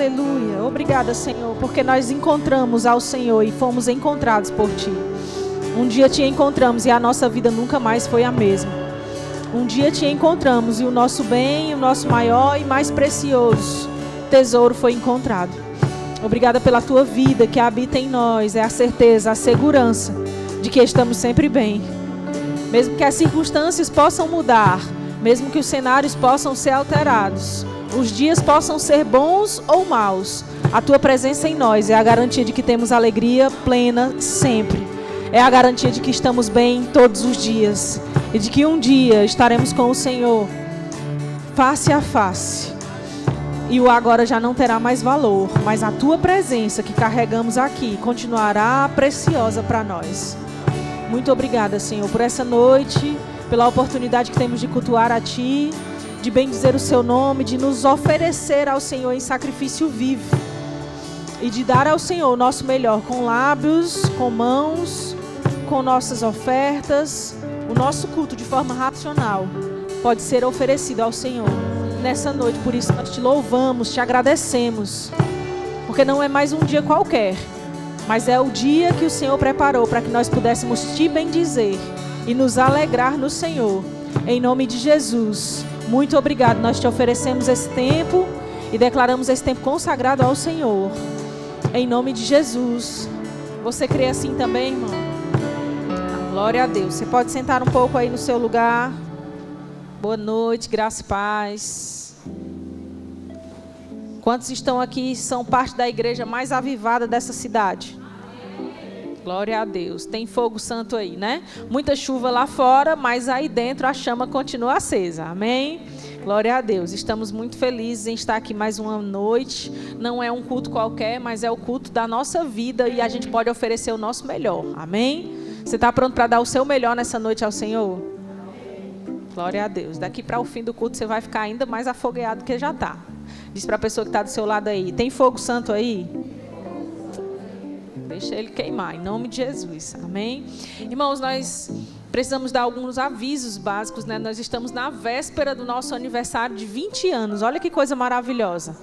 Aleluia. Obrigada, Senhor, porque nós encontramos ao Senhor e fomos encontrados por Ti. Um dia Te encontramos e a nossa vida nunca mais foi a mesma. Um dia Te encontramos e o nosso bem, o nosso maior e mais precioso tesouro foi encontrado. Obrigada pela Tua vida que habita em nós. É a certeza, a segurança de que estamos sempre bem. Mesmo que as circunstâncias possam mudar, mesmo que os cenários possam ser alterados, os dias possam ser bons ou maus, a Tua presença em nós é a garantia de que temos alegria plena sempre. É a garantia de que estamos bem todos os dias e de que um dia estaremos com o Senhor face a face. E o agora já não terá mais valor, mas a Tua presença que carregamos aqui continuará preciosa para nós. Muito obrigada, Senhor, por essa noite, pela oportunidade que temos de cultuar a Ti, de bendizer o Seu nome, de nos oferecer ao Senhor em sacrifício vivo e de dar ao Senhor o nosso melhor com lábios, com mãos, com nossas ofertas. O nosso culto de forma racional pode ser oferecido ao Senhor nessa noite. Por isso nós Te louvamos, Te agradecemos, porque não é mais um dia qualquer, mas é o dia que o Senhor preparou para que nós pudéssemos Te bendizer e nos alegrar no Senhor. Em nome de Jesus, muito obrigado. Nós Te oferecemos esse tempo e declaramos esse tempo consagrado ao Senhor. Em nome de Jesus. Você crê assim também, irmão? Glória a Deus. Você pode sentar um pouco aí no seu lugar. Boa noite, graça e paz. Quantos estão aqui são parte da igreja mais avivada dessa cidade? Glória a Deus. Tem fogo santo aí, né? Muita chuva lá fora, mas aí dentro a chama continua acesa. Amém? Glória a Deus. Estamos muito felizes em estar aqui mais uma noite. Não é um culto qualquer, mas é o culto da nossa vida e a gente pode oferecer o nosso melhor. Amém? Você está pronto para dar o seu melhor nessa noite ao Senhor? Glória a Deus. Daqui para o fim do culto você vai ficar ainda mais afogueado do que já está. Diz para a pessoa que está do seu lado aí: tem fogo santo aí? Deixa ele queimar, em nome de Jesus. Amém? Irmãos, nós precisamos dar alguns avisos básicos, né? Nós estamos na véspera do nosso aniversário de 20 anos. Olha que coisa maravilhosa.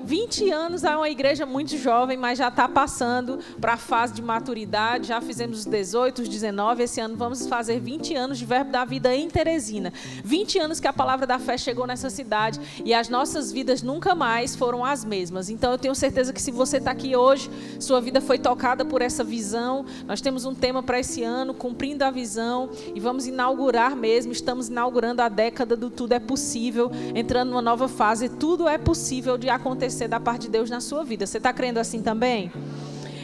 20 anos é uma igreja muito jovem, mas já está passando para a fase de maturidade. Já fizemos os 18, os 19. Esse ano vamos fazer 20 anos de Verbo da Vida em Teresina. 20 anos que a palavra da fé chegou nessa cidade e as nossas vidas nunca mais foram as mesmas. Então eu tenho certeza que se você está aqui hoje, sua vida foi tocada por essa visão. Nós temos um tema para esse ano, cumprindo a visão, e vamos inaugurar mesmo. Estamos inaugurando a década do Tudo é Possível, entrando numa nova fase. Tudo é possível de acontecer da parte de Deus na sua vida. Você está crendo assim também?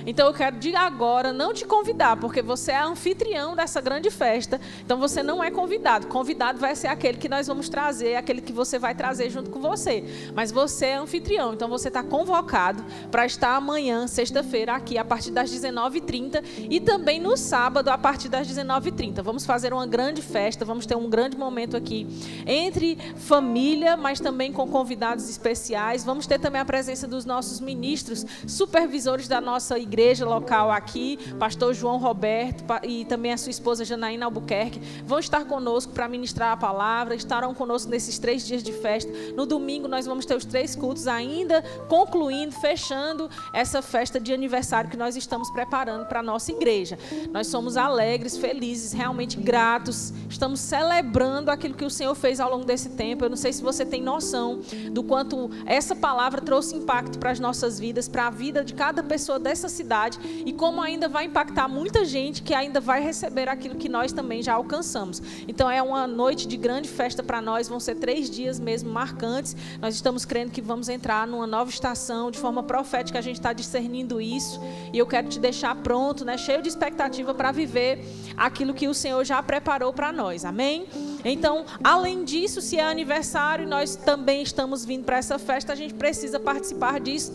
Então eu quero de agora não te convidar, porque você é anfitrião dessa grande festa. Então você não é convidado. Convidado vai ser aquele que nós vamos trazer, aquele que você vai trazer junto com você. Mas você é anfitrião, então você está convocado para estar amanhã, sexta-feira, aqui a partir das 19h30 e também no sábado a partir das 19h30. Vamos fazer uma grande festa, vamos ter um grande momento aqui entre família, mas também com convidados especiais. Vamos ter também a presença dos nossos ministros, supervisores da nossa igreja local aqui, pastor João Roberto e também a sua esposa Janaína Albuquerque, vão estar conosco para ministrar a palavra, estarão conosco nesses 3 dias de festa. No domingo nós vamos ter os 3 cultos ainda, concluindo, fechando essa festa de aniversário que nós estamos preparando para a nossa igreja. Nós somos alegres, felizes, realmente gratos, estamos celebrando aquilo que o Senhor fez ao longo desse tempo. Eu não sei se você tem noção do quanto essa palavra trouxe impacto para as nossas vidas, para a vida de cada pessoa dessa cidade, e como ainda vai impactar muita gente que ainda vai receber aquilo que nós também já alcançamos. Então é uma noite de grande festa para nós, vão ser 3 dias mesmo marcantes. Nós estamos crendo que vamos entrar numa nova estação, de forma profética a gente está discernindo isso, e eu quero te deixar pronto, né, cheio de expectativa para viver aquilo que o Senhor já preparou para nós, amém? Então, além disso, se é aniversário, nós também estamos vindo para essa festa, a gente precisa participar disso,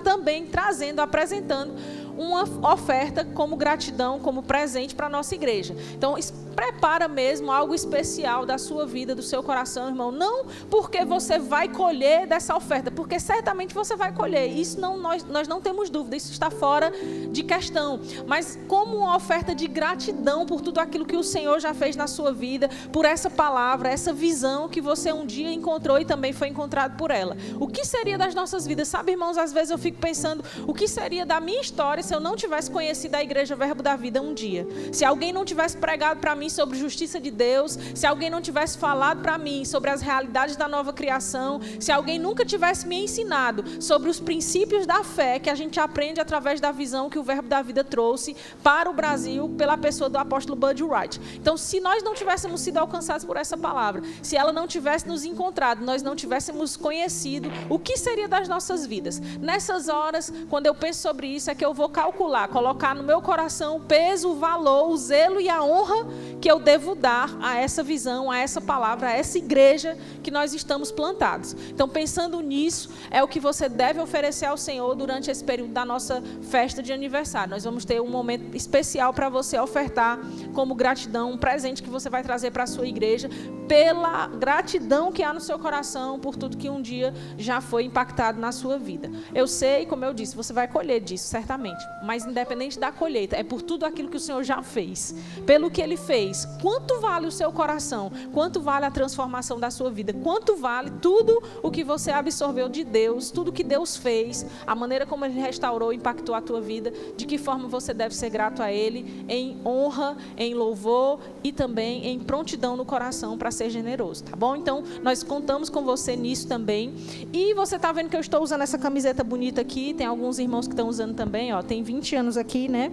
também trazendo, apresentando uma oferta como gratidão, como presente para a nossa igreja. Então, prepara mesmo algo especial da sua vida, do seu coração, irmão. Não porque você vai colher dessa oferta, porque certamente você vai colher. Isso não, nós não temos dúvida, isso está fora de questão. Mas como uma oferta de gratidão por tudo aquilo que o Senhor já fez na sua vida, por essa palavra, essa visão que você um dia encontrou e também foi encontrado por ela. O que seria das nossas vidas? Sabe, irmãos, às vezes eu fico pensando, o que seria da minha história se eu não tivesse conhecido a Igreja Verbo da Vida um dia? Se alguém não tivesse pregado para mim sobre justiça de Deus, se alguém não tivesse falado para mim sobre as realidades da nova criação, se alguém nunca tivesse me ensinado sobre os princípios da fé que a gente aprende através da visão que o Verbo da Vida trouxe para o Brasil pela pessoa do apóstolo Bud Wright. Então, se nós não tivéssemos sido alcançados por essa palavra, se ela não tivesse nos encontrado, nós não tivéssemos conhecido, o que seria das nossas vidas? Nessas horas, quando eu penso sobre isso, é que eu vou calcular, colocar no meu coração o peso, o valor, o zelo e a honra que eu devo dar a essa visão, a essa palavra, a essa igreja que nós estamos plantados. Então, pensando nisso, é o que você deve oferecer ao Senhor durante esse período da nossa festa de aniversário. Nós vamos ter um momento especial para você ofertar como gratidão, um presente que você vai trazer para a sua igreja, pela gratidão que há no seu coração por tudo que um dia já foi impactado na sua vida. Eu sei, como eu disse, você vai colher disso, certamente. Mas independente da colheita, é por tudo aquilo que o Senhor já fez. Pelo que Ele fez. Quanto vale o seu coração? Quanto vale a transformação da sua vida? Quanto vale tudo o que você absorveu de Deus, tudo que Deus fez, a maneira como Ele restaurou e impactou a tua vida, de que forma você deve ser grato a Ele, em honra, em louvor e também em prontidão no coração para ser generoso, tá bom? Então, nós contamos com você nisso também. E você tá vendo que eu estou usando essa camiseta bonita aqui, tem alguns irmãos que estão usando também, ó, tem 20 anos aqui, né?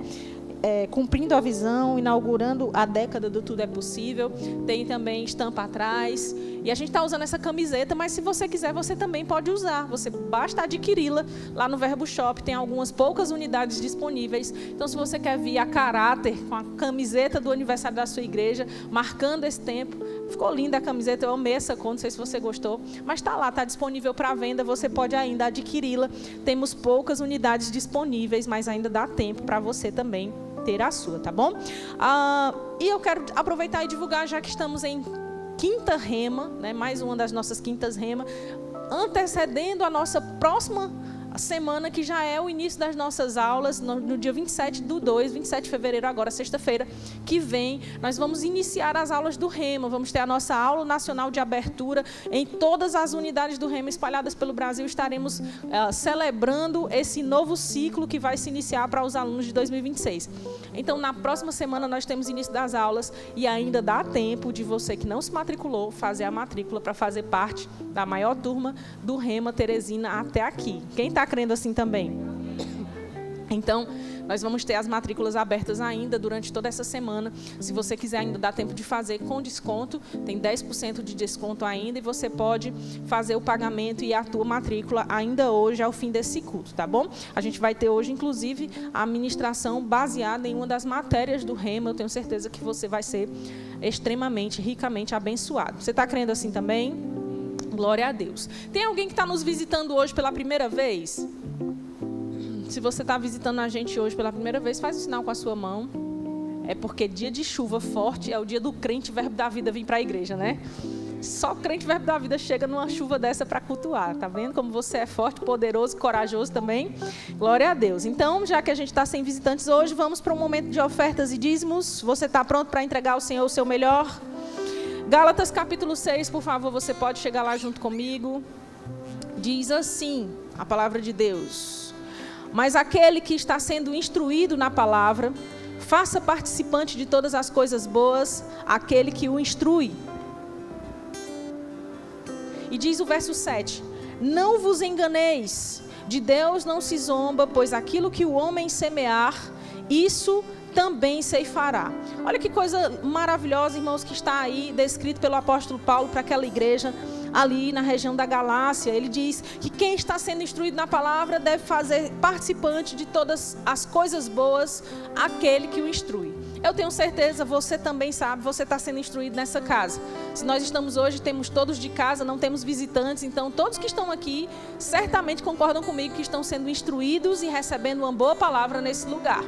Cumprindo a visão, inaugurando a década do Tudo é Possível. Tem também estampa atrás. E a gente está usando essa camiseta, mas se você quiser, você também pode usar. Você basta adquiri-la lá no Verbo Shop. Tem algumas poucas unidades disponíveis. Então, se você quer vir a caráter com a camiseta do aniversário da sua igreja, marcando esse tempo, ficou linda a camiseta, eu amei essa cor, não sei se você gostou. Mas está lá, está disponível para venda, você pode ainda adquiri-la. Temos poucas unidades disponíveis, mas ainda dá tempo para você também ter a sua, tá bom? E eu quero aproveitar e divulgar, já que estamos em quinta rema, né, mais uma das nossas quintas rema, antecedendo a nossa próxima semana, que já é o início das nossas aulas, no dia 27 de fevereiro, agora sexta-feira, que vem, nós vamos iniciar as aulas do Rema, vamos ter a nossa aula nacional de abertura em todas as unidades do Rema espalhadas pelo Brasil. Estaremos celebrando esse novo ciclo que vai se iniciar para os alunos de 2026. Então, na próxima semana nós temos início das aulas e ainda dá tempo de você que não se matriculou fazer a matrícula para fazer parte da maior turma do Rema Teresina até aqui. Quem está crendo assim também? Então, nós vamos ter as matrículas abertas ainda durante toda essa semana. Se você quiser ainda dá tempo de fazer com desconto, tem 10% de desconto ainda e você pode fazer o pagamento e a tua matrícula ainda hoje ao fim desse culto, tá bom? A gente vai ter hoje, inclusive, a ministração baseada em uma das matérias do Rema. Eu tenho certeza que você vai ser extremamente, ricamente abençoado. Você está crendo assim também? Glória a Deus. Tem alguém que está nos visitando hoje pela primeira vez? Se você está visitando a gente hoje pela primeira vez, faz um sinal com a sua mão. É porque dia de chuva forte é o dia do crente Verbo da Vida vir para a igreja, né? Só crente Verbo da Vida chega numa chuva dessa para cultuar. Tá vendo como você é forte, poderoso, corajoso também? Glória a Deus. Então, já que a gente está sem visitantes hoje, vamos para um momento de ofertas e dízimos. Você está pronto para entregar ao Senhor o seu melhor? Gálatas capítulo 6, por favor, você pode chegar lá junto comigo. Diz assim a palavra de Deus: mas aquele que está sendo instruído na palavra, faça participante de todas as coisas boas aquele que o instrui. E diz o verso 7: não vos enganeis, de Deus não se zomba, pois aquilo que o homem semear, isso também ceifará. Olha que coisa maravilhosa, irmãos, que está aí descrito pelo apóstolo Paulo para aquela igreja ali na região da Galácia. Ele diz que quem está sendo instruído na palavra deve fazer participante de todas as coisas boas aquele que o instrui. Eu tenho certeza, você também sabe, você está sendo instruído nessa casa. Se nós estamos hoje, temos todos de casa, não temos visitantes, então todos que estão aqui certamente concordam comigo que estão sendo instruídos e recebendo uma boa palavra nesse lugar.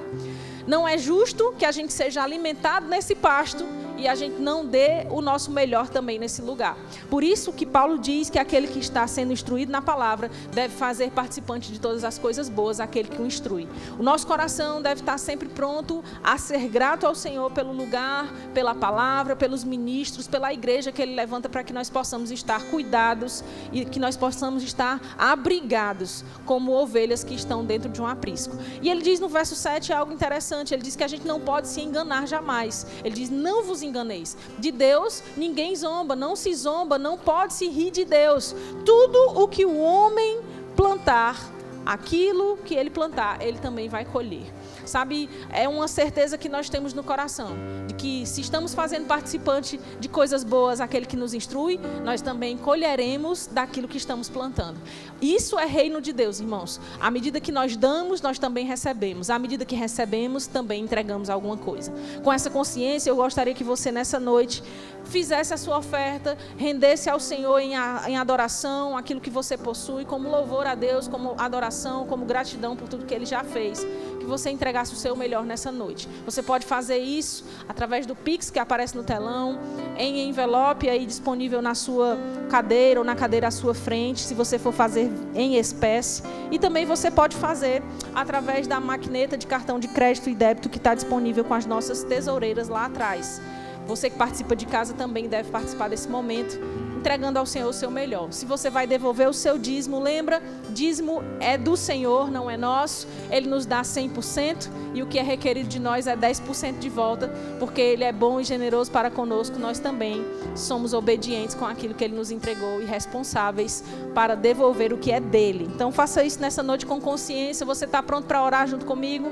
Não é justo que a gente seja alimentado nesse pasto e a gente não dê o nosso melhor também nesse lugar. Por isso que Paulo diz que aquele que está sendo instruído na palavra deve fazer participante de todas as coisas boas, aquele que o instrui. O nosso coração deve estar sempre pronto a ser grato ao Senhor pelo lugar, pela palavra, pelos ministros, pela igreja que Ele levanta para que nós possamos estar cuidados e que nós possamos estar abrigados como ovelhas que estão dentro de um aprisco. E ele diz no verso 7 algo interessante. Ele diz que a gente não pode se enganar jamais. Ele diz, não vos enganeis. De Deus ninguém zomba, não se zomba, não pode se rir de Deus. Tudo o que o homem plantar, aquilo que ele plantar, ele também vai colher. Sabe, é uma certeza que nós temos no coração, de que se estamos fazendo participante de coisas boas, aquele que nos instrui, nós também colheremos daquilo que estamos plantando. Isso é reino de Deus, irmãos. À medida que nós damos, nós também recebemos. À medida que recebemos, também entregamos alguma coisa. Com essa consciência, eu gostaria que você nessa noite fizesse a sua oferta, rendesse ao Senhor em adoração, aquilo que você possui, como louvor a Deus, como adoração, como gratidão por tudo que Ele já fez. Que você entregasse o seu melhor nessa noite. Você pode fazer isso através do Pix que aparece no telão, em envelope aí disponível na sua cadeira ou na cadeira à sua frente, se você for fazer em espécie. E também você pode fazer através da maquineta de cartão de crédito e débito que está disponível com as nossas tesoureiras lá atrás. Você que participa de casa também deve participar desse momento, entregando ao Senhor o seu melhor. Se você vai devolver o seu dízimo, lembra, dízimo é do Senhor, não é nosso. Ele nos dá 100% e o que é requerido de nós é 10% de volta, porque Ele é bom e generoso para conosco. Nós também somos obedientes com aquilo que Ele nos entregou e responsáveis para devolver o que é dele. Então faça isso nessa noite com consciência. Você está pronto para orar junto comigo?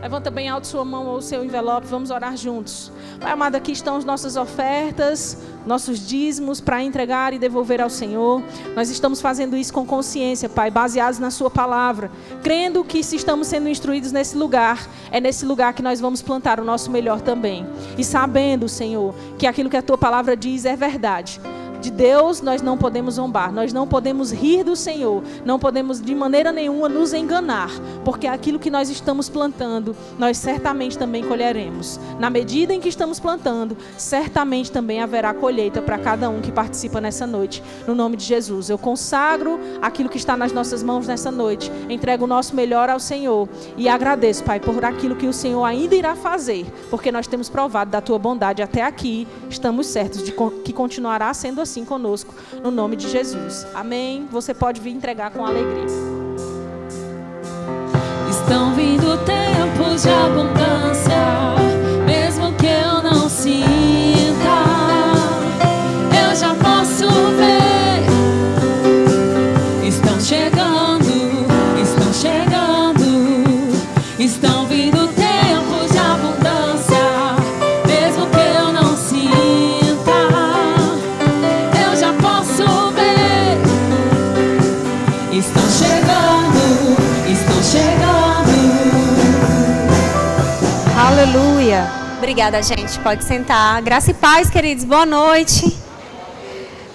Levanta bem alto sua mão ou o seu envelope, vamos orar juntos. Pai amado, aqui estão as nossas ofertas, nossos dízimos para entregar e devolver ao Senhor. Nós estamos fazendo isso com consciência, Pai, baseados na sua palavra, crendo que se estamos sendo instruídos nesse lugar, é nesse lugar que nós vamos plantar o nosso melhor também. E sabendo, Senhor, que aquilo que a tua palavra diz é verdade. De Deus nós não podemos zombar, nós não podemos rir do Senhor, não podemos de maneira nenhuma nos enganar, porque aquilo que nós estamos plantando, nós certamente também colheremos. Na medida em que estamos plantando, certamente também haverá colheita para cada um que participa nessa noite. No nome de Jesus, eu consagro aquilo que está nas nossas mãos nessa noite, entrego o nosso melhor ao Senhor e agradeço, Pai, por aquilo que o Senhor ainda irá fazer, porque nós temos provado da tua bondade até aqui, estamos certos de que continuará sendo assim conosco, no nome de Jesus. Amém. Você pode vir entregar com alegria. Estão vindo tempos de abundância, mesmo que eu não sinta, eu já posso ver. Estão chegando, estão chegando, estão vindo tempos de abundância, mesmo que eu não sinta. Estão chegando, estão chegando. Aleluia. Obrigada, gente. Pode sentar. Graça e paz, queridos. Boa noite.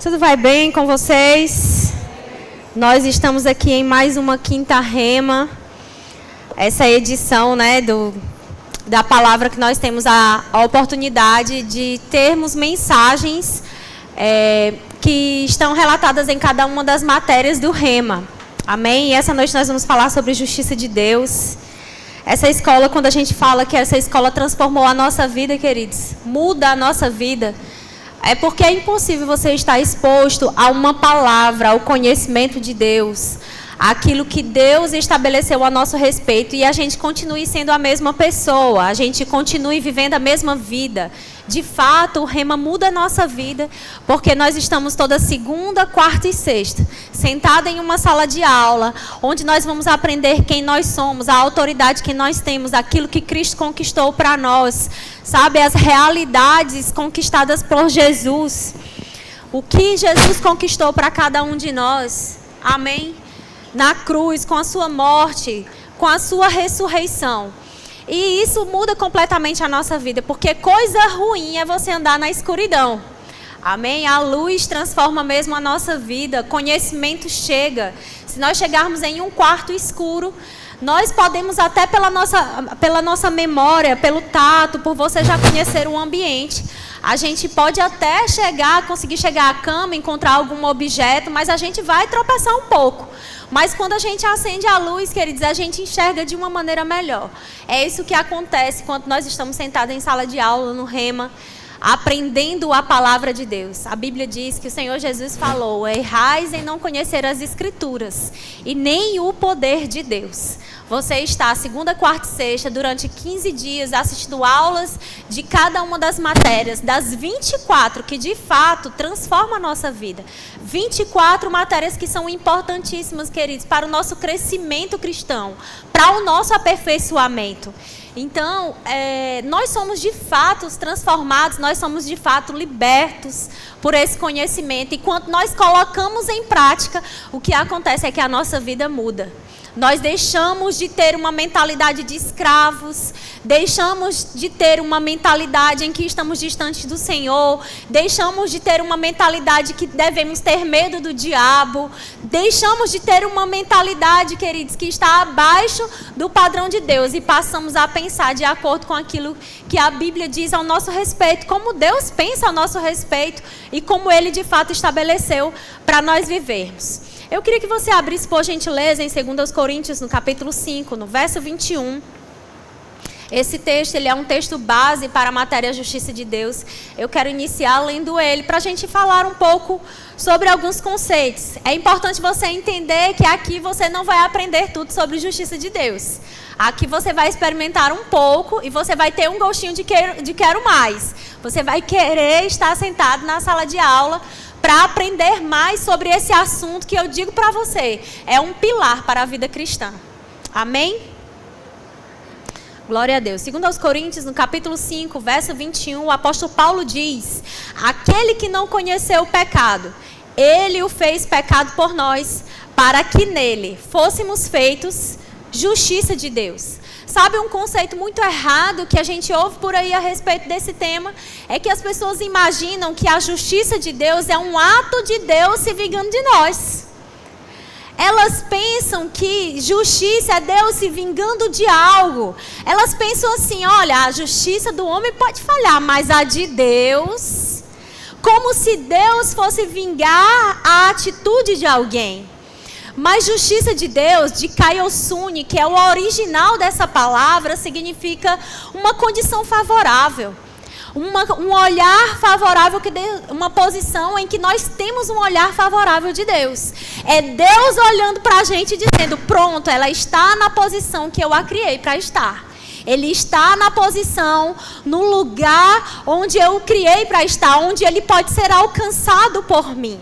Tudo vai bem com vocês? Nós estamos aqui em mais uma Quinta Rema. Essa edição, né, da palavra que nós temos a oportunidade de termos mensagens que estão relatadas em cada uma das matérias do Rema. Amém? E essa noite nós vamos falar sobre justiça de Deus. Essa escola, quando a gente fala que essa escola transformou a nossa vida, queridos, muda a nossa vida, é porque é impossível você estar exposto a uma palavra, ao conhecimento de Deus, aquilo que Deus estabeleceu a nosso respeito, e a gente continue sendo a mesma pessoa, a gente continue vivendo a mesma vida. De fato, o Rema muda a nossa vida, porque nós estamos toda segunda, quarta e sexta, sentada em uma sala de aula, onde nós vamos aprender quem nós somos, a autoridade que nós temos, aquilo que Cristo conquistou para nós, sabe, as realidades conquistadas por Jesus, o que Jesus conquistou para cada um de nós, amém? Na cruz, com a sua morte, com a sua ressurreição. E isso muda completamente a nossa vida, porque coisa ruim é você andar na escuridão. Amém? A luz transforma mesmo a nossa vida, conhecimento chega. Se nós chegarmos em um quarto escuro, nós podemos até pela nossa memória, pelo tato, por você já conhecer o ambiente, a gente pode até conseguir chegar à cama, encontrar algum objeto, mas a gente vai tropeçar um pouco. Mas quando a gente acende a luz, queridos, a gente enxerga de uma maneira melhor. É isso que acontece quando nós estamos sentados em sala de aula, no Rema, aprendendo a palavra de Deus. A Bíblia diz que o Senhor Jesus falou: errais em não conhecer as Escrituras e nem o poder de Deus. Você está segunda, quarta e sexta, durante 15 dias, assistindo aulas de cada uma das matérias, das 24, que de fato transformam a nossa vida. 24 matérias que são importantíssimas, queridos, para o nosso crescimento cristão, para o nosso aperfeiçoamento. Então, nós somos de fato transformados, nós somos de fato libertos por esse conhecimento. E quando nós colocamos em prática, o que acontece é que a nossa vida muda. Nós deixamos de ter uma mentalidade de escravos, deixamos de ter uma mentalidade em que estamos distantes do Senhor, deixamos de ter uma mentalidade que devemos ter medo do diabo, deixamos de ter uma mentalidade, queridos, que está abaixo do padrão de Deus e passamos a pensar de acordo com aquilo que a Bíblia diz ao nosso respeito, como Deus pensa ao nosso respeito e como Ele de fato estabeleceu para nós vivermos. Eu queria que você abrisse, por gentileza, em 2 Coríntios, no capítulo 5, no verso 21. Esse texto, ele é um texto base para a matéria Justiça de Deus. Eu quero iniciar lendo ele, para a gente falar um pouco sobre alguns conceitos. É importante você entender que aqui você não vai aprender tudo sobre Justiça de Deus. Aqui você vai experimentar um pouco e você vai ter um gostinho de quero mais. Você vai querer estar sentado na sala de aula para aprender mais sobre esse assunto que eu digo para você, é um pilar para a vida cristã. Amém? Glória a Deus. 2 Coríntios, no capítulo 5, verso 21, o apóstolo Paulo diz: aquele que não conheceu o pecado, ele o fez pecado por nós, para que nele fôssemos feitos justiça de Deus. Sabe, um conceito muito errado que a gente ouve por aí a respeito desse tema é que as pessoas imaginam que a justiça de Deus é um ato de Deus se vingando de nós. Elas pensam que justiça é Deus se vingando de algo. Elas pensam assim: olha, a justiça do homem pode falhar, mas a de Deus, como se Deus fosse vingar a atitude de alguém. Mas justiça de Deus, de Kaiosune, que é o original dessa palavra, significa uma condição favorável. Um olhar favorável, uma posição em que nós temos um olhar favorável de Deus. É Deus olhando para a gente e dizendo: pronto, ela está na posição que eu a criei para estar. Ele está na posição, no lugar onde eu o criei para estar, onde ele pode ser alcançado por mim.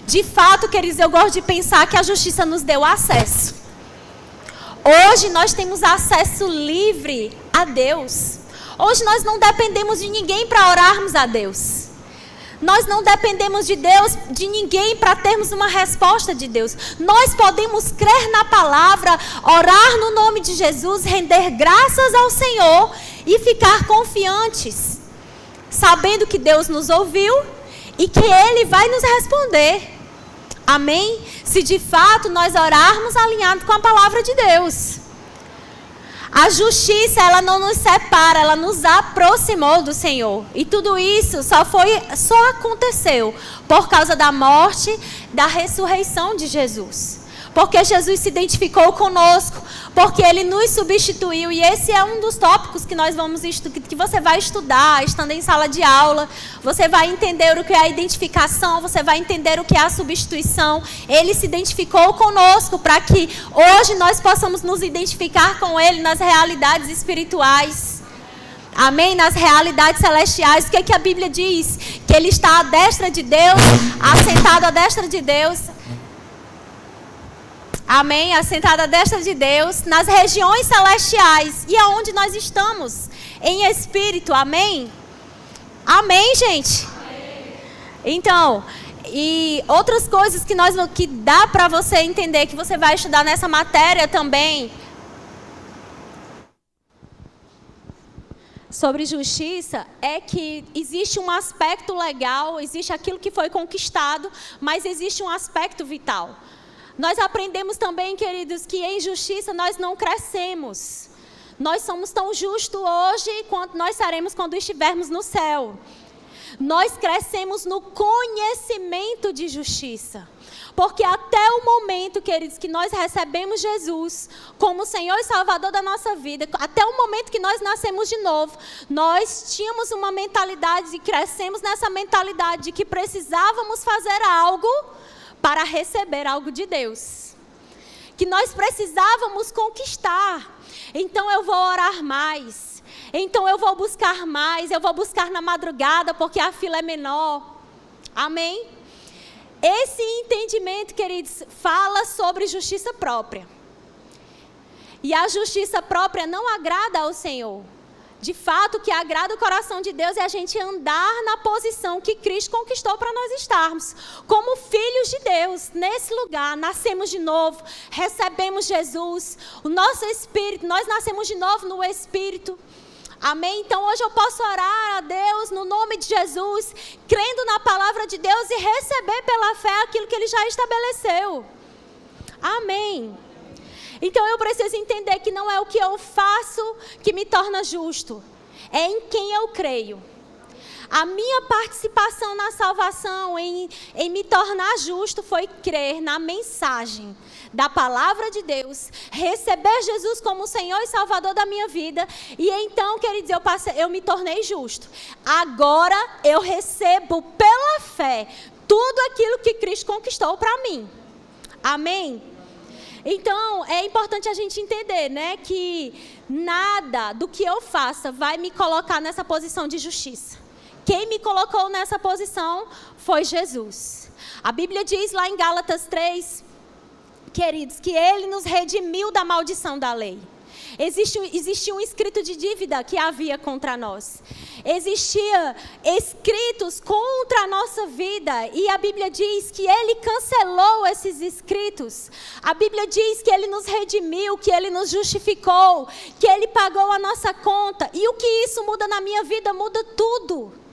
De fato, queridos, eu gosto de pensar que a justiça nos deu acesso. Hoje nós temos acesso livre a Deus. Hoje nós não dependemos de ninguém para orarmos a Deus. Nós não dependemos de Deus, de ninguém para termos uma resposta de Deus. Nós podemos crer na palavra, orar no nome de Jesus, render graças ao Senhor e ficar confiantes, sabendo que Deus nos ouviu e que Ele vai nos responder. Amém? Se de fato nós orarmos alinhado com a palavra de Deus. A justiça, ela não nos separa, ela nos aproximou do Senhor. E tudo isso só aconteceu por causa da morte, da ressurreição de Jesus. Porque Jesus se identificou conosco, porque Ele nos substituiu. E esse é um dos tópicos que nós que você vai estudar, estando em sala de aula. Você vai entender o que é a identificação, você vai entender o que é a substituição. Ele se identificou conosco para que hoje nós possamos nos identificar com Ele nas realidades espirituais. Amém? Nas realidades celestiais. O que é que a Bíblia diz? Que Ele está à destra de Deus, assentado à destra de Deus. Amém? Assentado à destra de Deus, nas regiões celestiais. E aonde nós estamos? Em espírito. Amém? Amém, gente? Amém. Então, e outras coisas que dá para você entender, que você vai estudar nessa matéria também. sobre justiça é que existe um aspecto legal, existe aquilo que foi conquistado, mas existe um aspecto vital. Nós aprendemos também, queridos, que em justiça nós não crescemos. Nós somos tão justos hoje quanto nós seremos quando estivermos no céu. Nós crescemos no conhecimento de justiça. Porque até o momento, queridos, que nós recebemos Jesus como Senhor e Salvador da nossa vida, até o momento que nós nascemos de novo, nós tínhamos uma mentalidade e crescemos nessa mentalidade de que precisávamos fazer algo para receber algo de Deus. Que nós precisávamos conquistar. Então eu vou orar mais. Então eu vou buscar mais. Eu vou buscar na madrugada porque a fila é menor. Amém? Esse entendimento, queridos, fala sobre justiça própria. E a justiça própria não agrada ao Senhor. De fato, o que agrada o coração de Deus é a gente andar na posição que Cristo conquistou para nós estarmos. Como filhos de Deus, nesse lugar, nascemos de novo, recebemos Jesus, o nosso Espírito, nós nascemos de novo no Espírito. Amém? Então hoje eu posso orar a Deus no nome de Jesus, crendo na palavra de Deus e receber pela fé aquilo que Ele já estabeleceu. Amém? Então eu preciso entender que não é o que eu faço que me torna justo, é em quem eu creio. A minha participação na salvação, em me tornar justo, foi crer na mensagem da palavra de Deus, receber Jesus como Senhor e Salvador da minha vida, e então, queridos, eu me tornei justo. Agora eu recebo pela fé tudo aquilo que Cristo conquistou para mim. Amém? Então, é importante a gente entender, né, que nada do que eu faça vai me colocar nessa posição de justiça. Quem me colocou nessa posição foi Jesus. A Bíblia diz lá em Gálatas 3, queridos, que Ele nos redimiu da maldição da lei. Existia um escrito de dívida que havia contra nós. Existia escritos contra a nossa vida. E a Bíblia diz que Ele cancelou esses escritos. A Bíblia diz que Ele nos redimiu, que Ele nos justificou, que Ele pagou a nossa conta. E o que isso muda na minha vida? Muda tudo.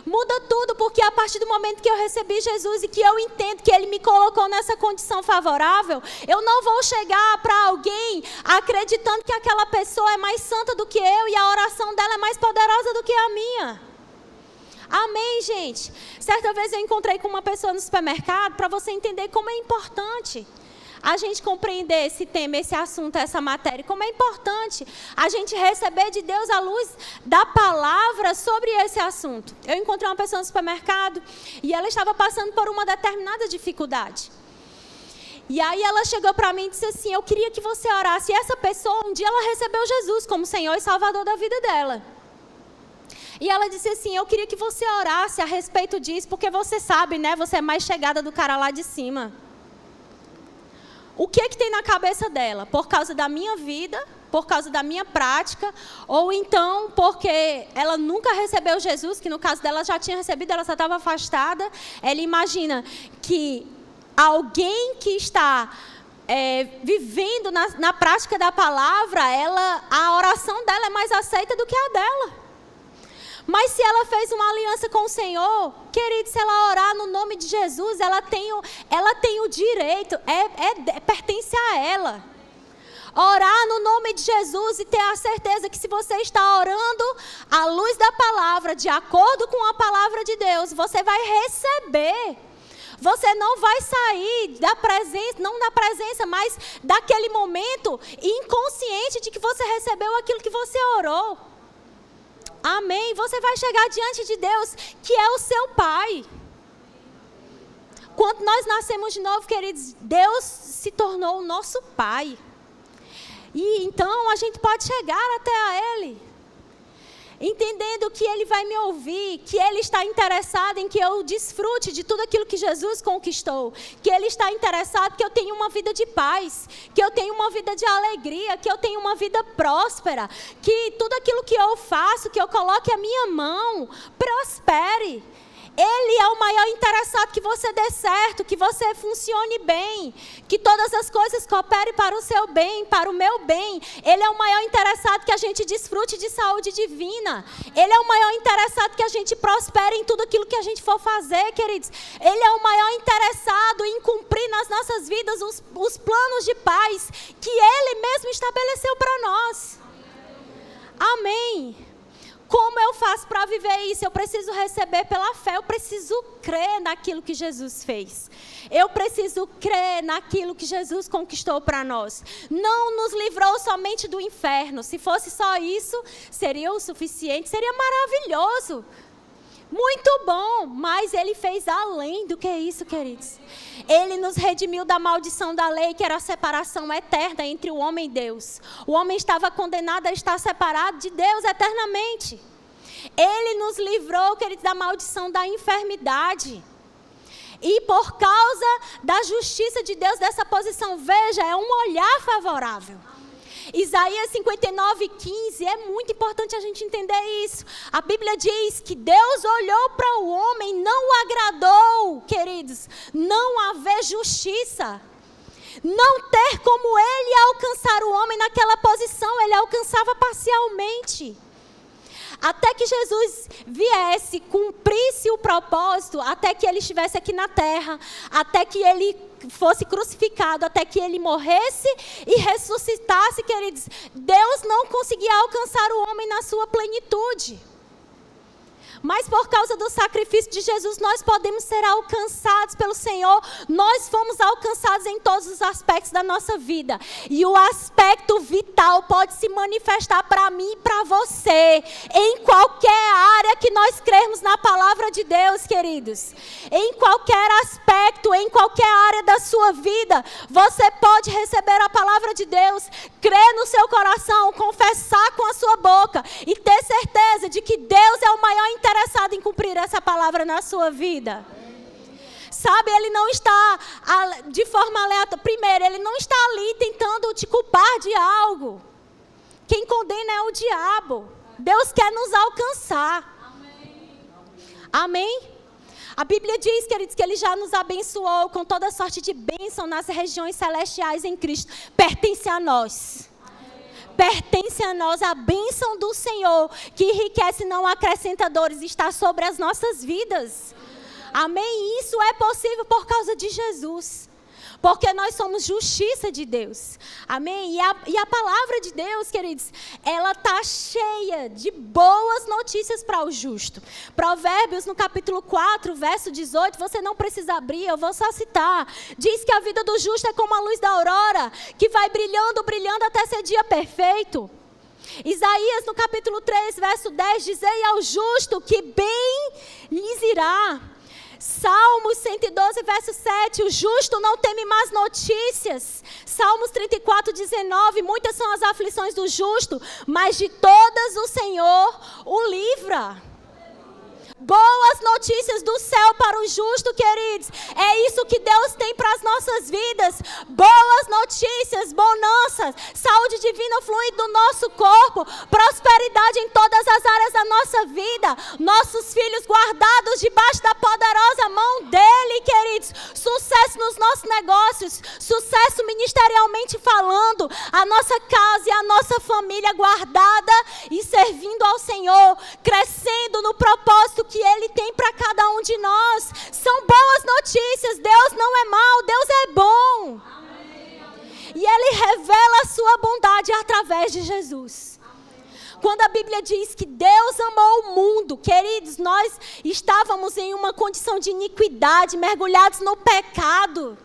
Muda tudo, porque a partir do momento que eu recebi Jesus e que eu entendo que Ele me colocou nessa condição favorável, eu não vou chegar para alguém acreditando que aquela pessoa é mais santa do que eu e a oração dela é mais poderosa do que a minha. Amém, gente? Certa vez eu encontrei com uma pessoa no supermercado para você entender como é importante a gente compreender esse tema, esse assunto, essa matéria, como é importante a gente receber de Deus a luz da palavra sobre esse assunto. Eu encontrei uma pessoa no supermercado e ela estava passando por uma determinada dificuldade. E aí ela chegou para mim e disse assim: eu queria que você orasse. E essa pessoa, um dia ela recebeu Jesus como Senhor e Salvador da vida dela. E ela disse assim: eu queria que você orasse a respeito disso, porque você sabe, né? Você é mais chegada do cara lá de cima. O que tem na cabeça dela? Por causa da minha vida, por causa da minha prática, ou então porque ela nunca recebeu Jesus, que no caso dela já tinha recebido, ela só estava afastada. Ela imagina que alguém que está vivendo na prática da palavra, a oração dela é mais aceita do que a dela. Mas se ela fez uma aliança com o Senhor, querido, se ela orar no nome de Jesus, ela tem o direito, pertence a ela. Orar no nome de Jesus e ter a certeza que se você está orando à luz da palavra, de acordo com a palavra de Deus, você vai receber. Você não vai sair da presença, não da presença, mas daquele momento inconsciente de que você recebeu aquilo que você orou. Amém? Você vai chegar diante de Deus, que é o seu Pai. Quando nós nascemos de novo, queridos, Deus se tornou o nosso Pai. E então a gente pode chegar até a Ele, entendendo que Ele vai me ouvir, que Ele está interessado em que eu desfrute de tudo aquilo que Jesus conquistou, que Ele está interessado que eu tenha uma vida de paz, que eu tenha uma vida de alegria, que eu tenha uma vida próspera, que tudo aquilo que eu faço, que eu coloque a minha mão, prospere. Ele é o maior interessado que você dê certo, que você funcione bem, que todas as coisas cooperem para o seu bem, para o meu bem. Ele é o maior interessado que a gente desfrute de saúde divina. Ele é o maior interessado que a gente prospere em tudo aquilo que a gente for fazer, queridos. Ele é o maior interessado em cumprir nas nossas vidas os planos de paz que Ele mesmo estabeleceu para nós. Amém. Como eu faço para viver isso? Eu preciso receber pela fé, eu preciso crer naquilo que Jesus fez. Eu preciso crer naquilo que Jesus conquistou para nós. Não nos livrou somente do inferno. Se fosse só isso, seria o suficiente, seria maravilhoso. Muito bom, mas Ele fez além do que isso, queridos. Ele nos redimiu da maldição da lei, que era a separação eterna entre o homem e Deus. O homem estava condenado a estar separado de Deus eternamente. Ele nos livrou, queridos, da maldição da enfermidade. E por causa da justiça de Deus, dessa posição, veja, é um olhar favorável. Isaías 59:15, é muito importante a gente entender isso. A Bíblia diz que Deus olhou para o homem, não o agradou, queridos, não haver justiça. Não ter como ele alcançar o homem naquela posição, ele alcançava parcialmente. Até que Jesus viesse, cumprisse o propósito, até que ele estivesse aqui na terra, até que ele fosse crucificado, até que ele morresse e ressuscitasse, queridos, Deus não conseguia alcançar o homem na sua plenitude. Mas por causa do sacrifício de Jesus, nós podemos ser alcançados pelo Senhor. Nós fomos alcançados em todos os aspectos da nossa vida. E o aspecto vital pode se manifestar para mim e para você. Em qualquer área que nós crermos na palavra de Deus, queridos. Em qualquer aspecto, em qualquer área da sua vida, você pode receber a palavra de Deus, crer no seu coração, confessar com a sua boca e ter certeza de que Deus é o maior interessado em cumprir essa palavra na sua vida. Sabe, Ele não está de forma aleatória. Primeiro, Ele não está ali tentando te culpar de algo. Quem condena é o diabo. Deus quer nos alcançar. Amém? A Bíblia diz, queridos, que Ele já nos abençoou com toda sorte de bênção nas regiões celestiais em Cristo. Pertence a nós. Pertence a nós a bênção do Senhor, que enriquece e não acrescenta dores, está sobre as nossas vidas. Amém? Isso é possível por causa de Jesus. Porque nós somos justiça de Deus. Amém? E a palavra de Deus, queridos, ela está cheia de boas notícias para o justo. Provérbios, no capítulo 4, verso 18, você não precisa abrir, eu vou só citar. Diz que a vida do justo é como a luz da aurora, que vai brilhando, brilhando até ser dia perfeito. Isaías, no capítulo 3, verso 10, dizei ao justo que bem lhes irá. Salmos 112, verso 7, o justo não teme más notícias. Salmos 34, 19, muitas são as aflições do justo, mas de todas o Senhor o livra. Boas notícias do céu para o justo, queridos. É isso que Deus tem para as nossas vidas. Boas notícias, bonanças, saúde divina fluindo do nosso corpo, prosperidade em todas as áreas da nossa vida. Nossos filhos guardados debaixo da poderosa mão dEle, queridos. Sucesso nos nossos negócios, sucesso ministerialmente falando. A nossa casa e a nossa família guardada e servindo ao Senhor, crescendo no propósito que Ele tem para cada um de nós. São boas notícias. Deus não é mau, Deus é bom. E Ele revela a sua bondade através de Jesus. Quando a Bíblia diz que Deus amou o mundo, queridos, nós estávamos em uma condição de iniquidade, mergulhados no pecado.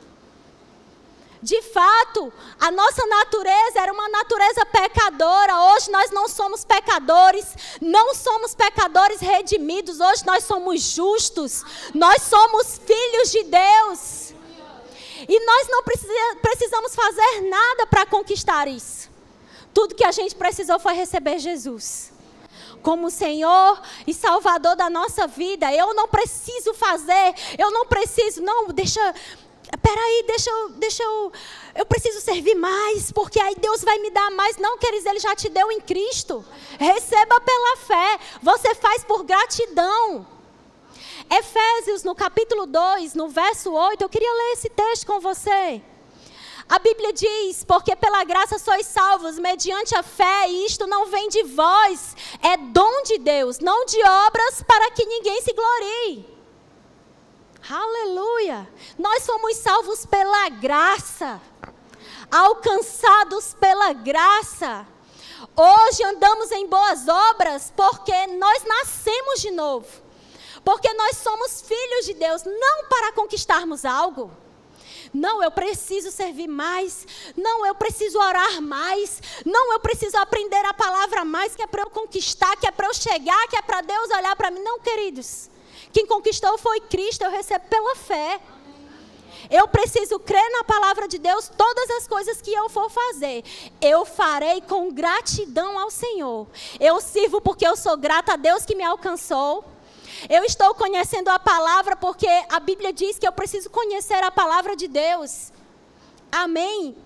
De fato, a nossa natureza era uma natureza pecadora. Hoje nós não somos pecadores, não somos pecadores redimidos. Hoje nós somos justos, nós somos filhos de Deus. E nós não precisamos fazer nada para conquistar isso. Tudo que a gente precisou foi receber Jesus como Senhor e Salvador da nossa vida. Eu não preciso fazer, eu preciso servir mais, porque aí Deus vai me dar mais. Não, queridos, Ele já te deu em Cristo. Receba pela fé, você faz por gratidão. Efésios, no capítulo 2, no verso 8, eu queria ler esse texto com você. A Bíblia diz, porque pela graça sois salvos, mediante a fé, e isto não vem de vós, é dom de Deus, não de obras para que ninguém se glorie. Aleluia! Nós somos salvos pela graça, alcançados pela graça. Hoje andamos em boas obras porque nós nascemos de novo, porque nós somos filhos de Deus, não para conquistarmos algo. Não, eu preciso servir mais. Não, eu preciso orar mais. Não, eu preciso aprender a palavra mais, que é para eu conquistar, que é para eu chegar, que é para Deus olhar para mim. Não, queridos. Quem conquistou foi Cristo, eu recebo pela fé. Eu preciso crer na palavra de Deus, todas as coisas que eu for fazer, eu farei com gratidão ao Senhor. Eu sirvo porque eu sou grata a Deus que me alcançou. Eu estou conhecendo a palavra porque a Bíblia diz que eu preciso conhecer a palavra de Deus. Amém?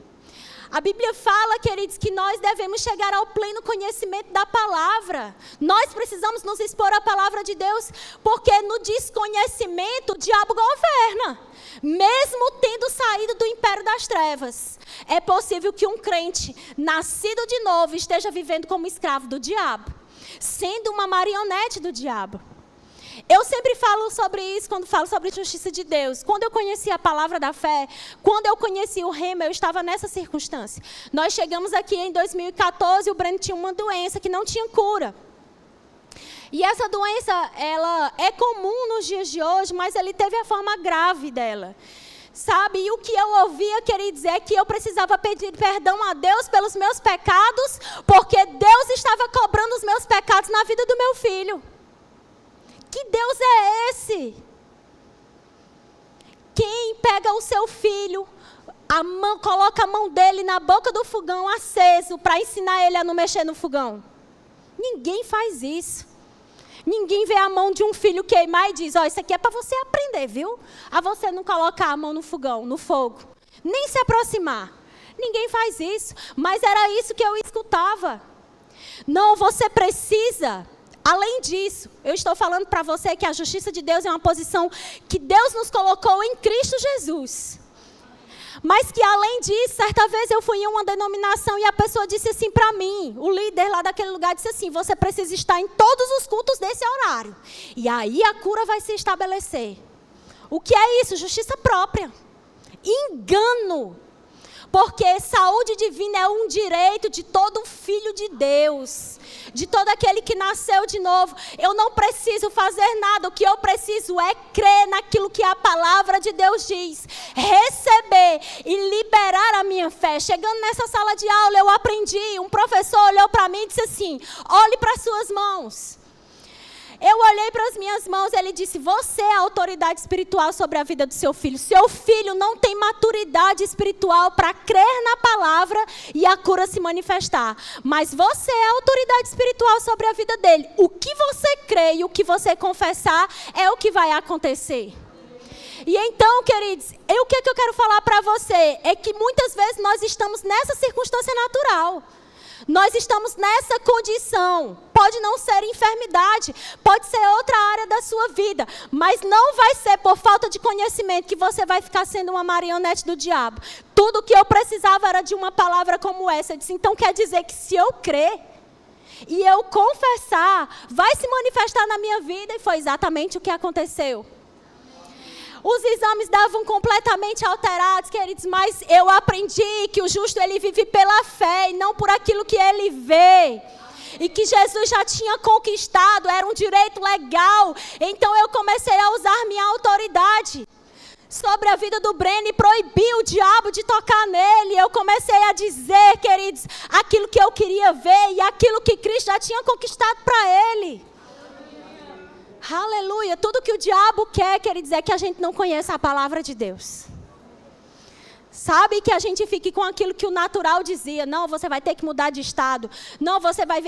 A Bíblia fala, queridos, que nós devemos chegar ao pleno conhecimento da palavra. Nós precisamos nos expor à palavra de Deus, porque no desconhecimento o diabo governa. Mesmo tendo saído do império das trevas, é possível que um crente, nascido de novo, esteja vivendo como escravo do diabo, sendo uma marionete do diabo. Eu sempre falo sobre isso quando falo sobre a justiça de Deus. Quando eu conheci a palavra da fé, quando eu conheci o Rema, eu estava nessa circunstância. Nós chegamos aqui em 2014 e o Breno tinha uma doença que não tinha cura. E essa doença, ela é comum nos dias de hoje, mas ele teve a forma grave dela. Sabe, e o que eu ouvia, queridos, é que eu precisava pedir perdão a Deus pelos meus pecados, porque Deus estava cobrando os meus pecados na vida do meu filho. Que Deus é esse? Quem pega o seu filho, coloca a mão dele na boca do fogão aceso para ensinar ele a não mexer no fogão? Ninguém faz isso. Ninguém vê a mão de um filho queimar e diz, isso aqui é para você aprender, viu? A você não colocar a mão no fogão, no fogo. Nem se aproximar. Ninguém faz isso. Mas era isso que eu escutava. Não, você precisa... Além disso, eu estou falando para você que a justiça de Deus é uma posição que Deus nos colocou em Cristo Jesus. Mas que além disso, certa vez eu fui em uma denominação e a pessoa disse assim para mim, o líder lá daquele lugar disse assim, você precisa estar em todos os cultos desse horário. E aí a cura vai se estabelecer. O que é isso? Justiça própria. Engano. Porque saúde divina é um direito de todo filho de Deus, de todo aquele que nasceu de novo. Eu não preciso fazer nada, o que eu preciso é crer naquilo que a palavra de Deus diz, receber e liberar a minha fé. Chegando nessa sala de aula, eu aprendi, um professor olhou para mim e disse assim, olhe para as suas mãos. Eu olhei para as minhas mãos e ele disse, você é a autoridade espiritual sobre a vida do seu filho. Seu filho não tem maturidade espiritual para crer na palavra e a cura se manifestar. Mas você é a autoridade espiritual sobre a vida dele. O que você crê e o que você confessar é o que vai acontecer. E então, queridos, o que eu quero falar para você é que muitas vezes nós estamos nessa circunstância natural. Nós estamos nessa condição, pode não ser enfermidade, pode ser outra área da sua vida, mas não vai ser por falta de conhecimento que você vai ficar sendo uma marionete do diabo. Tudo o que eu precisava era de uma palavra como essa. Eu disse, então quer dizer que se eu crer e eu confessar, vai se manifestar na minha vida, e foi exatamente o que aconteceu. Os exames davam completamente alterados, queridos, mas eu aprendi que o justo ele vive pela fé e não por aquilo que ele vê. E que Jesus já tinha conquistado, era um direito legal. Então eu comecei a usar minha autoridade sobre a vida do Breno e proibi o diabo de tocar nele. Eu comecei a dizer, queridos, aquilo que eu queria ver e aquilo que Cristo já tinha conquistado para ele. Aleluia, tudo que o diabo quer, queridos, é que a gente não conheça a palavra de Deus. Sabe, que a gente fique com aquilo que o natural dizia. Não, você vai ter que mudar de estado. Não,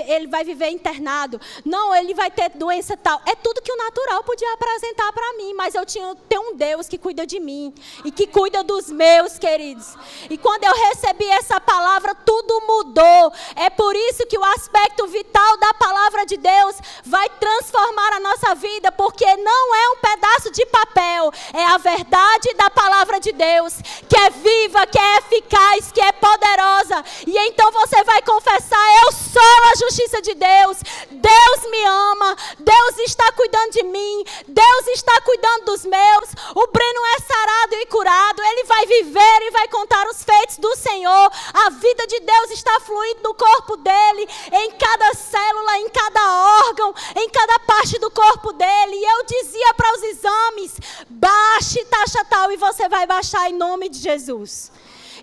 ele vai viver internado. Não, ele vai ter doença tal. É tudo que o natural podia apresentar para mim. Mas eu tenho um Deus que cuida de mim. E que cuida dos meus, queridos. E quando eu recebi essa palavra, tudo mudou. É por isso que o aspecto vital da palavra de Deus vai transformar a nossa vida. Porque não é um pedaço de papel. É a verdade da palavra de Deus. Que é viva, que é eficaz, que é poderosa. E então você vai confessar: eu sou a justiça de Deus. Deus me ama. Deus está cuidando de mim. Deus está cuidando dos meus. O Breno é sarado e curado. Ele vai viver e vai contar os feitos do Senhor. A vida de Deus está fluindo no corpo dele, em cada célula, em cada órgão, em cada parte do corpo dele. E eu dizia para os exames: baixe taxa tal, e você vai baixar em nome de Jesus.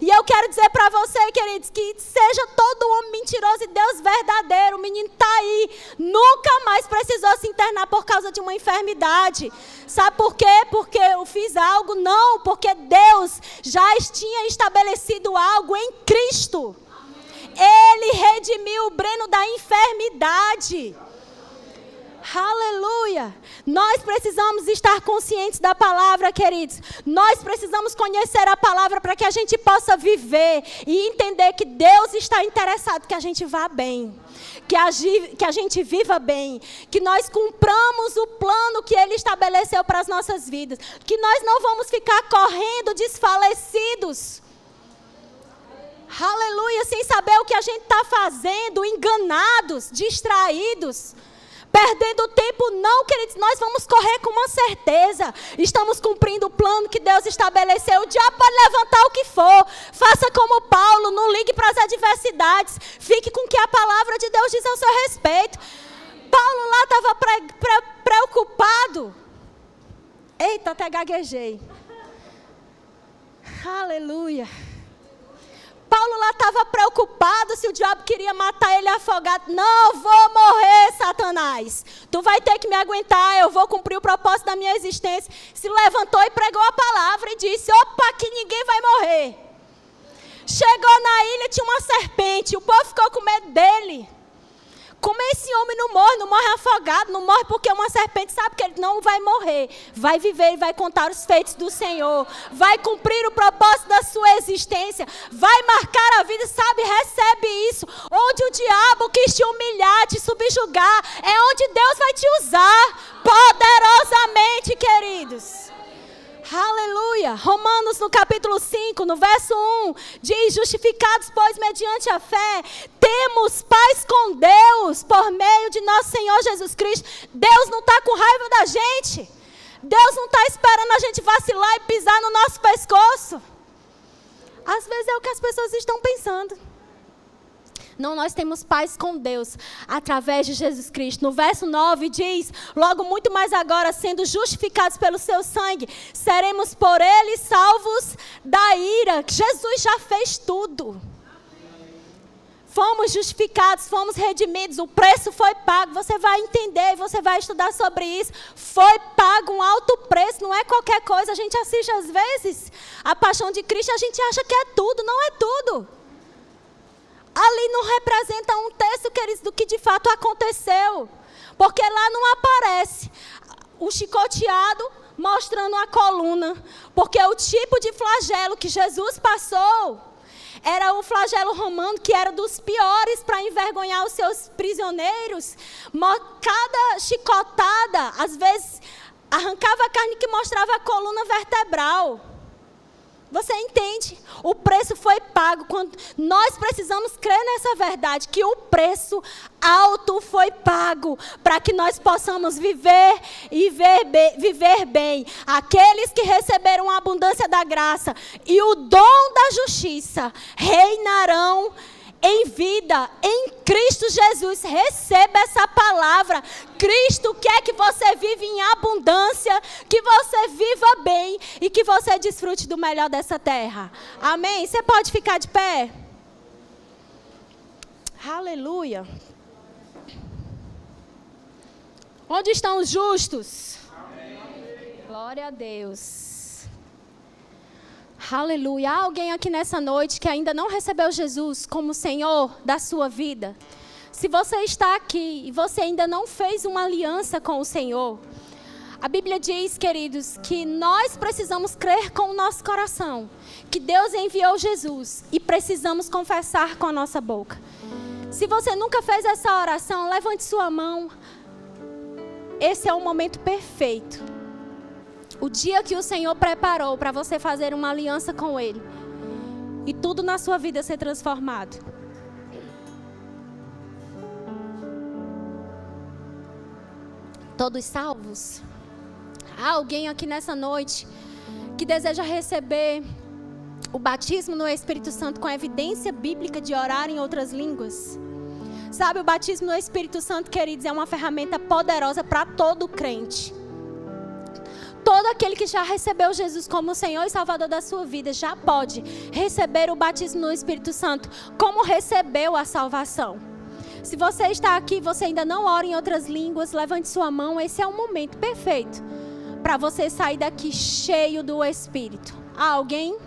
E eu quero dizer para você, queridos, que seja todo homem mentiroso e Deus verdadeiro. O menino está aí, nunca mais precisou se internar por causa de uma enfermidade. Sabe por quê? Porque eu fiz algo? Não, porque Deus já tinha estabelecido algo em Cristo. Ele redimiu o Breno da enfermidade. Aleluia! Nós precisamos estar conscientes da palavra, queridos. Nós precisamos conhecer a palavra para que a gente possa viver e entender que Deus está interessado que a gente vá bem, que a gente viva bem, que nós cumpramos o plano que Ele estabeleceu para as nossas vidas, que nós não vamos ficar correndo desfalecidos. Aleluia! Sem saber o que a gente está fazendo, enganados, distraídos. Perdendo tempo não, queridos, nós vamos correr com uma certeza. Estamos cumprindo o plano que Deus estabeleceu. O diabo pode levantar o que for. Faça como Paulo, não ligue para as adversidades. Fique com o que a palavra de Deus diz ao seu respeito. Paulo lá estava preocupado. Eita, até gaguejei. Aleluia. Paulo lá estava preocupado se o diabo queria matar ele afogado. Não, vou morrer, Satanás. Tu vai ter que me aguentar, eu vou cumprir o propósito da minha existência. Se levantou e pregou a palavra e disse: opa, que ninguém vai morrer. Chegou na ilha, tinha uma serpente. O povo ficou com medo dele. Como esse homem não morre afogado, não morre porque uma serpente sabe que ele não vai morrer. Vai viver e vai contar os feitos do Senhor. Vai cumprir o propósito da sua existência. Vai marcar a vida, sabe? Recebe isso. Onde o diabo quis te humilhar, te subjugar, é onde Deus vai te usar poderosamente, queridos. Aleluia. Romanos no capítulo 5, no verso 1, diz: justificados, pois, mediante a fé, temos paz com Deus por meio de nosso Senhor Jesus Cristo. Deus não está com raiva da gente. Deus não está esperando a gente vacilar e pisar no nosso pescoço. Às vezes é o que as pessoas estão pensando. Não, nós temos paz com Deus através de Jesus Cristo. No verso 9 diz: logo muito mais agora, sendo justificados pelo seu sangue, seremos por ele salvos da ira. Jesus já fez tudo. Fomos justificados, fomos redimidos, o preço foi pago. Você vai entender, você vai estudar sobre isso. Foi pago um alto preço, não é qualquer coisa. A gente assiste às vezes a Paixão de Cristo, a gente acha que é tudo, não é tudo. Ali não representa um terço, queridos, do que de fato aconteceu. Porque lá não aparece o chicoteado mostrando a coluna. Porque o tipo de flagelo que Jesus passou era o flagelo romano, que era dos piores para envergonhar os seus prisioneiros. Cada chicotada, às vezes, arrancava a carne que mostrava a coluna vertebral. Você entende? O preço foi pago. Quando nós precisamos crer nessa verdade, que o preço alto foi pago para que nós possamos viver e viver bem. Aqueles que receberam a abundância da graça e o dom da justiça reinarão em vida, em Cristo Jesus. Receba essa palavra. Cristo quer que você viva em abundância, que você viva bem e que você desfrute do melhor dessa terra. Amém? Você pode ficar de pé? Aleluia. Onde estão os justos? Amém. Glória a Deus. Aleluia. Há alguém aqui nessa noite que ainda não recebeu Jesus como Senhor da sua vida? Se você está aqui e você ainda não fez uma aliança com o Senhor, a Bíblia diz, queridos, que nós precisamos crer com o nosso coração que Deus enviou Jesus e precisamos confessar com a nossa boca. Se você nunca fez essa oração, levante sua mão. Esse é o momento perfeito. O dia que o Senhor preparou para você fazer uma aliança com Ele e tudo na sua vida ser transformado. Todos salvos? Há alguém aqui nessa noite que deseja receber o batismo no Espírito Santo com evidência bíblica de orar em outras línguas? Sabe, o batismo no Espírito Santo, queridos, é uma ferramenta poderosa para todo crente. Todo aquele que já recebeu Jesus como Senhor e Salvador da sua vida já pode receber o batismo no Espírito Santo, como recebeu a salvação. Se você está aqui e você ainda não ora em outras línguas, levante sua mão. Esse é o momento perfeito para você sair daqui cheio do Espírito. Há alguém?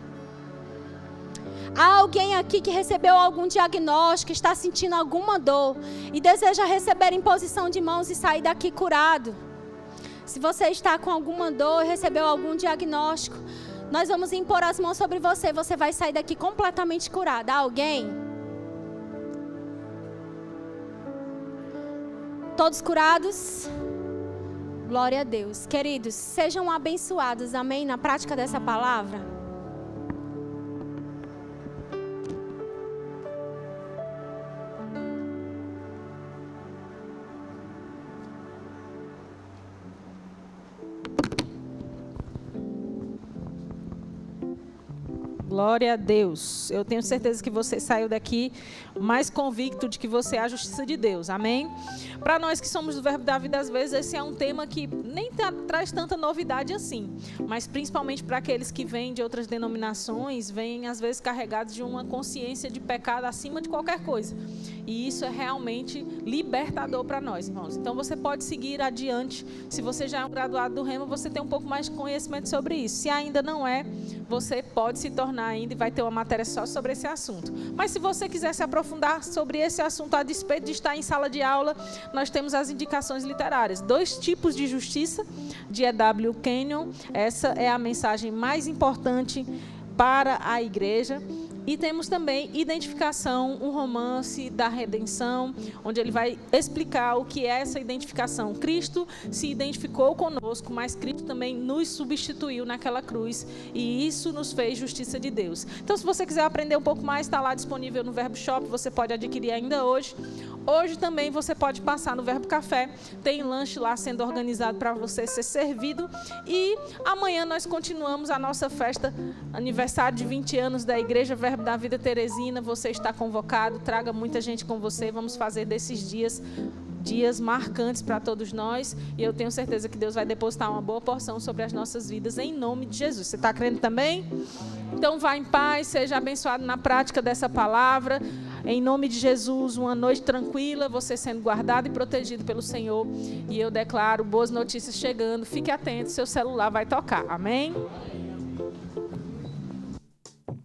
Há alguém aqui que recebeu algum diagnóstico, está sentindo alguma dor e deseja receber imposição de mãos e sair daqui curado? Se você está com alguma dor e recebeu algum diagnóstico, nós vamos impor as mãos sobre você. Você vai sair daqui completamente curado. Há alguém? Todos curados? Glória a Deus. Queridos, sejam abençoados, amém, na prática dessa palavra. Glória a Deus. Eu tenho certeza que você saiu daqui mais convicto de que você é a justiça de Deus. Amém? Para nós que somos do Verbo da Vida, às vezes esse é um tema que nem traz tanta novidade assim. Mas principalmente para aqueles que vêm de outras denominações, vêm às vezes carregados de uma consciência de pecado acima de qualquer coisa. E isso é realmente libertador para nós, irmãos. Então você pode seguir adiante. Se você já é um graduado do Rema, você tem um pouco mais de conhecimento sobre isso. Se ainda não é, você pode se tornar ainda e vai ter uma matéria só sobre esse assunto. Mas se você quiser se aprofundar sobre esse assunto, a despeito de estar em sala de aula, nós temos as indicações literárias. 2 tipos de justiça, de E.W. Kenyon. Essa é a mensagem mais importante para a igreja. E temos também Identificação, um romance da redenção, onde ele vai explicar o que é essa identificação. Cristo se identificou conosco, mas Cristo também nos substituiu naquela cruz. E isso nos fez justiça de Deus. Então, se você quiser aprender um pouco mais, está lá disponível no Verbo Shop, você pode adquirir ainda hoje. Hoje também você pode passar no Verbo Café, tem lanche lá sendo organizado para você ser servido. E amanhã nós continuamos a nossa festa, aniversário de 20 anos da Igreja Verbo da Vida Teresina. Você está convocado, traga muita gente com você, vamos fazer desses dias marcantes para todos nós. E eu tenho certeza que Deus vai depositar uma boa porção sobre as nossas vidas, em nome de Jesus. Você está crendo também? Então vá em paz, seja abençoado na prática dessa palavra. Em nome de Jesus, uma noite tranquila, você sendo guardado e protegido pelo Senhor. E eu declaro boas notícias chegando. Fique atento, seu celular vai tocar. Amém?